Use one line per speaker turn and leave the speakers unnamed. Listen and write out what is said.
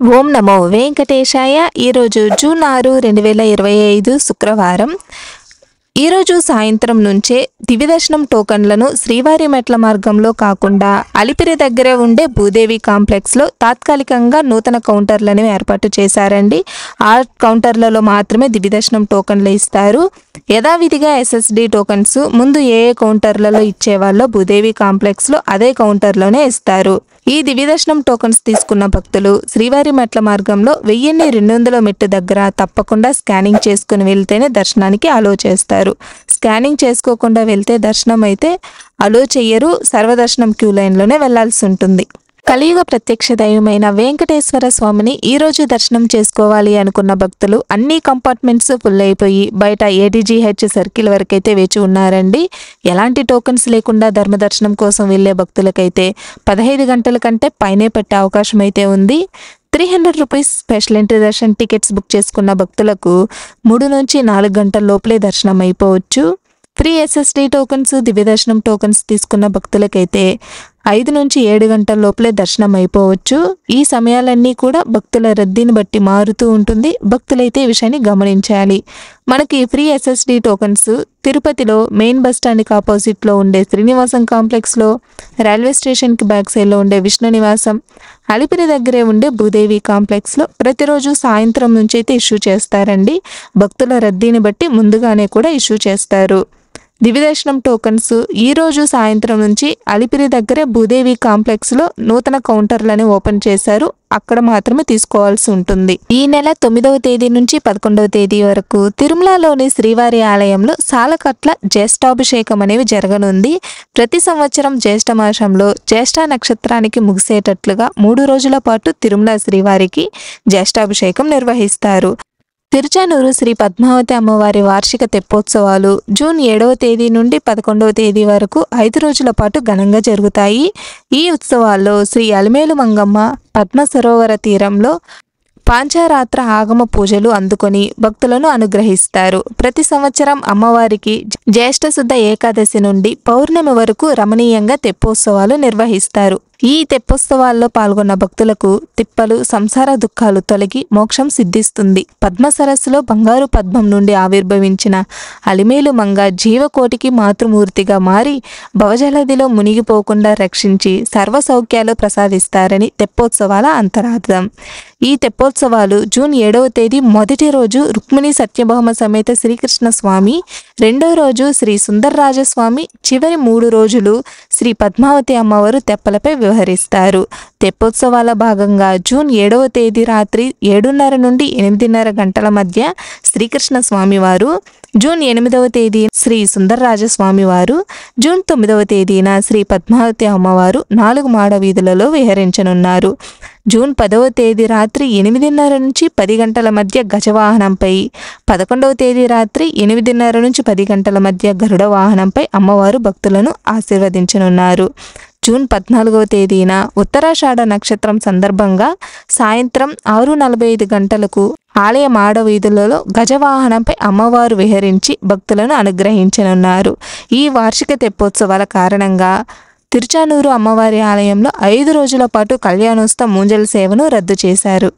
ఓం నమో వెంకటేశాయ. ఈరోజు జూన్ 6, 2025 శుక్రవారం. ఈరోజు సాయంత్రం నుంచే దివ్యదర్శనం టోకన్లను శ్రీవారి మెట్ల మార్గంలో కాకుండా అలిపిరి దగ్గర ఉండే భూదేవి కాంప్లెక్స్లో తాత్కాలికంగా నూతన కౌంటర్లను ఏర్పాటు చేశారండి. ఆ కౌంటర్లలో మాత్రమే దివ్యదర్శనం టోకన్లు ఇస్తారు. యథావిధిగా ఎస్ఎస్డి టోకన్స్ ముందు ఏ కౌంటర్లలో ఇచ్చేవాళ్ళో భూదేవి కాంప్లెక్స్లో అదే కౌంటర్లోనే ఇస్తారు. ఈ దివ్యదర్శనం టోకన్స్ తీసుకున్న భక్తులు శ్రీవారి మెట్ల మార్గంలో 1200 మెట్టు దగ్గర తప్పకుండా స్కానింగ్ చేసుకుని వెళ్తేనే దర్శనానికి అలో చేస్తారు. స్కానింగ్ చేసుకోకుండా వెళ్తే దర్శనం అయితే అలో చెయ్యరు. సర్వదర్శనం క్యూ లైన్లోనే వెళ్లాల్సి ఉంటుంది. కలియుగ ప్రత్యక్ష దైవమైన వెంకటేశ్వర స్వామిని ఈరోజు దర్శనం చేసుకోవాలి అనుకున్న భక్తులు అన్ని కంపార్ట్మెంట్స్ ఫుల్ అయిపోయి బయట ఏటీజీహెచ్ సర్కిల్ వరకైతే వేచి ఉన్నారండి. ఎలాంటి టోకన్స్ లేకుండా ధర్మదర్శనం కోసం వెళ్లే భక్తులకైతే 15 గంటల కంటే పైనే పట్టే అవకాశం అయితే ఉంది. 300 rupees special entry Darshan tickets book చేసుకున్న భక్తులకు 3 నుంచి 4 గంటల లోపలే దర్శనం అయిపోవచ్చు. ఫ్రీ ఎస్ఎస్డి టోకన్స్, దివ్యదర్శనం టోకన్స్ తీసుకున్న భక్తులకైతే 5 నుంచి 7 గంటల లోపలే దర్శనం అయిపోవచ్చు. ఈ సమయాలన్నీ కూడా భక్తుల రద్దీని బట్టి మారుతూ ఉంటుంది. భక్తులైతే ఈ విషయాన్ని గమనించాలి. మనకి ఫ్రీ ఎస్ఎస్డి టోకన్స్ తిరుపతిలో మెయిన్ బస్ స్టాండ్కి ఆపోజిట్లో ఉండే శ్రీనివాసం కాంప్లెక్స్లో, రైల్వే స్టేషన్కి బ్యాక్ సైడ్లో ఉండే విష్ణు నివాసం, అలిపిరి దగ్గరే ఉండే భూదేవి కాంప్లెక్స్లో ప్రతిరోజు సాయంత్రం నుంచి అయితే ఇష్యూ చేస్తారండి. భక్తుల రద్దీని బట్టి ముందుగానే కూడా ఇష్యూ చేస్తారు. దివ్యదర్శనం టోకన్స్ ఈరోజు సాయంత్రం నుంచి అలిపిరి దగ్గరే భూదేవి కాంప్లెక్స్లో నూతన కౌంటర్లను ఓపెన్ చేశారు. అక్కడ మాత్రమే తీసుకోవాల్సి ఉంటుంది. ఈ నెల 9వ తేదీ నుంచి 11వ తేదీ వరకు తిరుమలలోని శ్రీవారి ఆలయంలో సాలకట్ల జ్యేష్ఠాభిషేకం అనేవి జరగనుంది. ప్రతి సంవత్సరం జ్యేష్ఠ మాసంలో జ్యేష్ఠ నక్షత్రానికి ముగిసేటట్లుగా 3 రోజుల పాటు తిరుమల శ్రీవారికి జ్యేష్ఠాభిషేకం నిర్వహిస్తారు. తిరుచానూరు శ్రీ పద్మావతి అమ్మవారి వార్షిక తెప్పోత్సవాలు జూన్ 7వ తేదీ నుండి 11వ తేదీ వరకు 5 రోజుల పాటు ఘనంగా జరుగుతాయి. ఈ ఉత్సవాల్లో శ్రీ అలిమేలు మంగమ్మ పద్మ సరోవర తీరంలో పాంచారాత్ర ఆగమ పూజలు అందుకొని భక్తులను అనుగ్రహిస్తారు. ప్రతి సంవత్సరం అమ్మవారికి జ్యేష్ఠ శుద్ధ ఏకాదశి నుండి పౌర్ణమి వరకు రమణీయంగా తెప్పోత్సవాలు నిర్వహిస్తారు. ఈ తెప్పోత్సవాల్లో పాల్గొన్న భక్తులకు తిప్పలు, సంసార దుఃఖాలు తొలగి మోక్షం సిద్ధిస్తుంది. పద్మ సరస్సులో బంగారు పద్మం నుండి ఆవిర్భవించిన అలిమేలు మంగ జీవకోటికి మాతృమూర్తిగా మారి భవజలదిలో మునిగిపోకుండా రక్షించి సర్వ సౌఖ్యాలు ప్రసాదిస్తారని తెప్పోత్సవాల అంతరార్థం. ఈ తెప్పోత్సవాలు జూన్ 7వ తేదీ మొదటి రోజు రుక్మిణి సత్యభామ సమేత శ్రీకృష్ణ స్వామి, రెండో రోజు శ్రీ సుందరరాజస్వామి, చివరి 3 రోజులు శ్రీ పద్మావతి అమ్మవారు తెప్పలపై వ్యవహరిస్తారు. తెప్పోత్సవాల భాగంగా జూన్ 7వ తేదీ రాత్రి 7:30 నుండి 8:30 గంటల మధ్య శ్రీకృష్ణ స్వామివారు, జూన్ 8వ తేదీ శ్రీ సుందరరాజస్వామివారు, జూన్ 9వ తేదీన శ్రీ పద్మావతి అమ్మవారు 4 మాడ వీధులలో విహరించనున్నారు. జూన్ 10వ తేదీ రాత్రి 8:30 నుంచి 10 గంటల మధ్య గజవాహనంపై, 11వ తేదీ రాత్రి 8:30 నుంచి 10 గంటల మధ్య గరుడ వాహనంపై అమ్మవారు భక్తులను ఆశీర్వదించనున్నారు. జూన్ 14వ తేదీన ఉత్తరాషాఢ నక్షత్రం సందర్భంగా సాయంత్రం 6:45 గంటలకు ఆలయ మాడ వీధులలో గజవాహనంపై అమ్మవారు విహరించి భక్తులను అనుగ్రహించనున్నారు. ఈ వార్షిక తెప్పోత్సవాల కారణంగా తిరుచానూరు అమ్మవారి ఆలయంలో 5 రోజుల పాటు కళ్యాణోత్సవ మూంజల సేవను రద్దు చేశారు.